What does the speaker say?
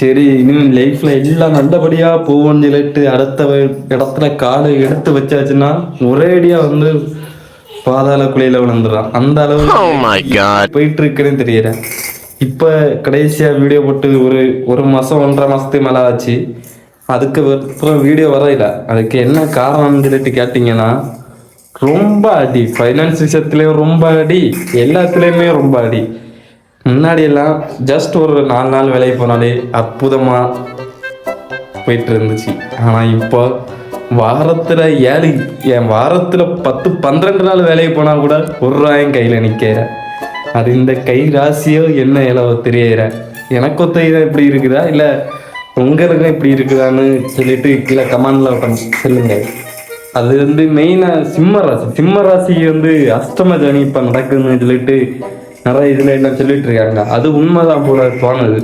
சரி இனிமே லைஃப்ல எல்லாம் நல்லபடியா போவோம்னு சொல்லிட்டு அடுத்த இடத்துல காலை எடுத்து வச்சாச்சுன்னா ஒரேடியா வந்து பாதாள குழியில விழுந்துடுறான். அந்த அளவு போயிட்டு இருக்குன்னு தெரியல. இப்ப கடைசியா வீடியோ போட்டு ஒரு ஒரு மாசம் 1.5 மாசத்துக்கு மேல ஆச்சு. அதுக்கு அப்புறம் வீடியோ வரையில. அதுக்கு என்ன காரணம்னு சொல்லிட்டு கேட்டீங்கன்னா, ரொம்ப அடி, ஃபைனான்ஸ் விஷயத்துலயும் ரொம்ப அடி, எல்லாத்துலயுமே ரொம்ப அடி. முன்னாடி எல்லாம் ஜஸ்ட் ஒரு 4 நாள் வேலைக்கு போனாலே அற்புதமா போயிட்டு இருந்துச்சு. ஆனா இப்போ வாரத்துல 7, என் வாரத்துல 10-12 நாள் வேலைக்கு போனா கூட 1 ரூபாயும் கையில நிக்கிற. அது இந்த கை ராசியோ என்ன இலவோ தெரியற. எனக்கு ஒத்த இப்படி இருக்குதா இல்ல உங்களுக்கும் இப்படி இருக்குதான்னு சொல்லிட்டு கீழே கமெண்ட்ல சொல்லுங்க. அது வந்து மெயினா சிம்ம ராசிக்கு வந்து அஷ்டம சனி இப்ப நடக்குதுன்னு சொல்லிட்டு நிறைய இதுல எல்லாம் சொல்லிட்டு இருக்காங்க. அது உண்மைதான் போல தோணுது.